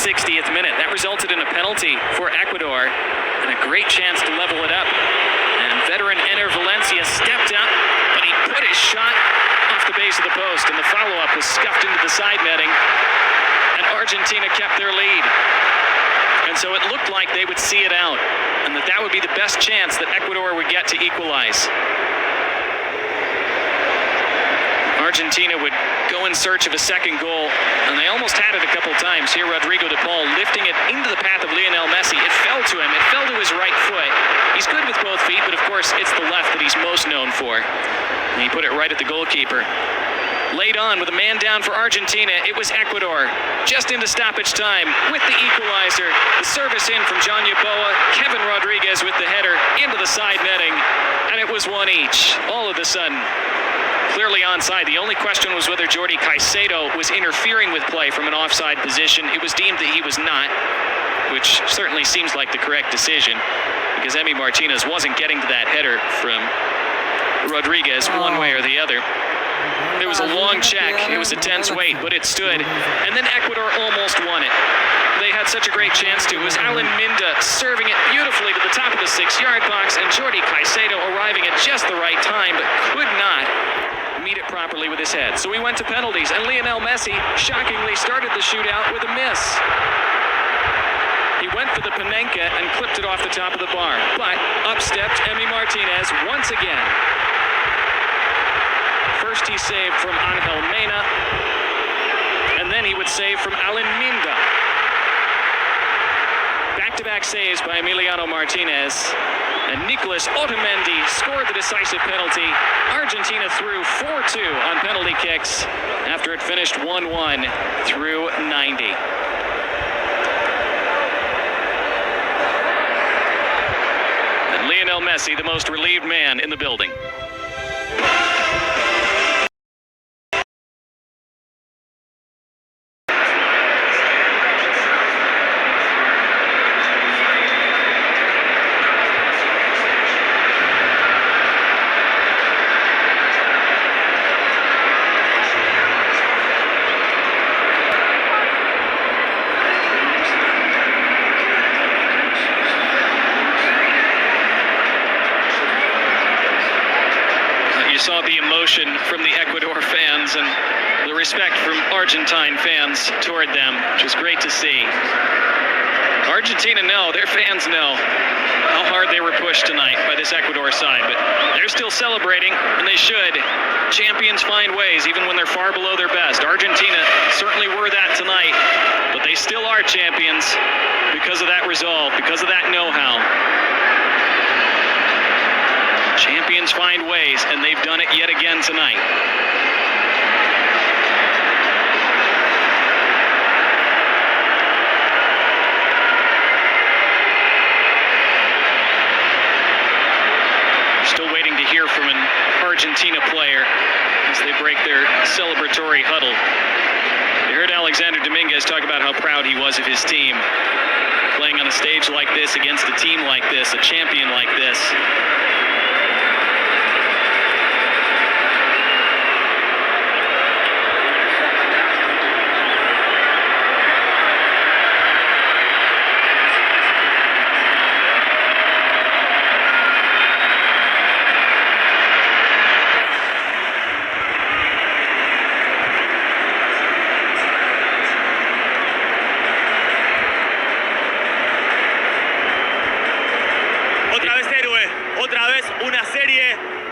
60th minute. That resulted in a penalty for Ecuador and a great chance to level it up. And veteran Ener Valencia stepped up, but he put his shot off the base of the post, and the follow-up was scuffed into the side netting, and Argentina kept their lead. And so it looked like they would see it out, and that would be the best chance that Ecuador would get to equalize. Argentina would go in search of a second goal, and they almost had it a couple times. Here, Rodrigo de Paul lifting it into the path of Lionel Messi. It fell to him. It fell to his right foot. He's good with both feet, but of course, it's the left that he's most known for. And he put it right at the goalkeeper. Laid on with a man down for Argentina. It was Ecuador just into stoppage time with the equalizer. The service in from John Yeboah. Kevin Rodriguez with the header into the side netting, and it was one each. All of a sudden, clearly onside. The only question was whether Jordi Caicedo was interfering with play from an offside position. It was deemed that he was not, which certainly seems like the correct decision, because Emi Martinez wasn't getting to that header from Rodriguez one way or the other. It was a long check. It was a tense wait, but it stood. And then Ecuador almost won it. They had such a great chance to. It was Alan Minda serving it beautifully to the top of the 6-yard box, and Jordi Caicedo arriving at just the right time, but could not meet it properly with his head. So we went to penalties, and Lionel Messi shockingly started the shootout with a miss. He went for the Panenka and clipped it off the top of the bar, but up stepped Emi Martinez once again. First he saved from Angel Mena, and then he would save from Alan Minda. Back-to-back saves by Emiliano Martinez, and Nicolas Otamendi scored the decisive penalty. Argentina threw 4-2 on penalty kicks after it finished 1-1 through 90. And Lionel Messi, the most relieved man in the building. Saw the emotion from the Ecuador fans and the respect from Argentine fans toward them, which was great to see. Argentina know, their fans know how hard they were pushed tonight by this Ecuador side, but they're still celebrating, and they should. Champions find ways even when they're far below their best. Argentina certainly were that tonight, but they still are champions because of that resolve, because of that know-how. Champions find ways, and they've done it yet again tonight. Still waiting to hear from an Argentina player as they break their celebratory huddle. You heard Alexander Dominguez talk about how proud he was of his team, playing on a stage like this against a team like this, a champion like this.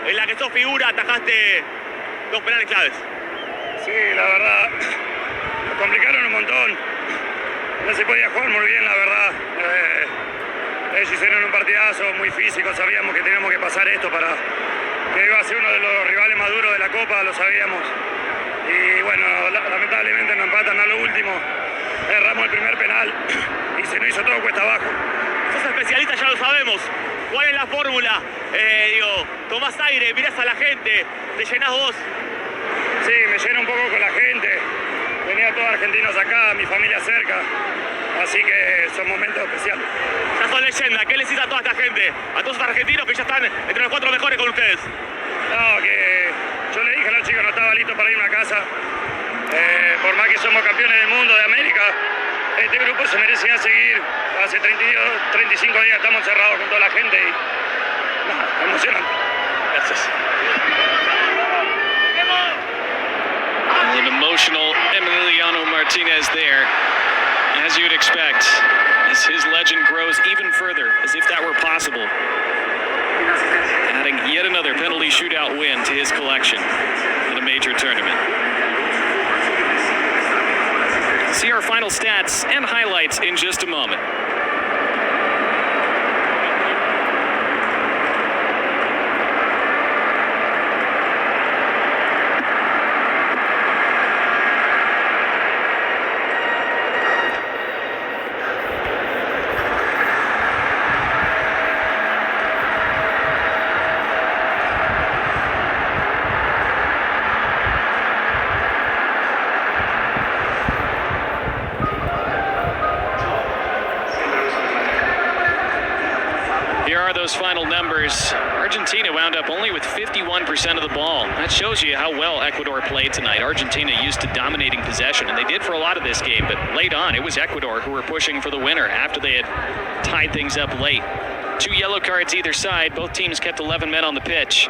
En la que sos figura, atajaste 2 penales claves. Sí, la verdad, nos complicaron un montón. No se podía jugar muy bien, la verdad. Ellos hicieron un partidazo muy físico, sabíamos que teníamos que pasar esto para que iba a ser uno de los rivales más duros de la Copa, lo sabíamos. Y bueno, lamentablemente nos empatan a lo último. Erramos el primer penal y se nos hizo todo cuesta abajo. Sos especialista, ya lo sabemos. ¿Cuál es la fórmula? Tomás aire, mirás a la gente, te llenás vos. Sí, me lleno un poco con la gente. Venía todos argentinos acá, mi familia cerca. Así que son momentos especiales. Ya son leyenda. ¿Qué les dices a toda esta gente? A todos los argentinos que ya están entre los 4 mejores con ustedes. No, que yo le dije a los chicos no estaba listo para irme a casa. Por más que somos campeones del mundo, de América, este grupo se merecía seguir. Hace 35 días estamos encerrados con toda la gente y nada, emocionante. Gracias. An emotional Emiliano Martinez there, as you'd expect, as his legend grows even further, as if that were possible. Adding yet another penalty shootout win to his collection in a major tournament. See our final stats and highlights in just a moment. Here are those final numbers. Argentina wound up only with 51% of the ball. That shows you how well Ecuador played tonight. Argentina used to dominating possession, and they did for a lot of this game, but late on, it was Ecuador who were pushing for the winner after they had tied things up late. 2 yellow cards either side. Both teams kept 11 men on the pitch.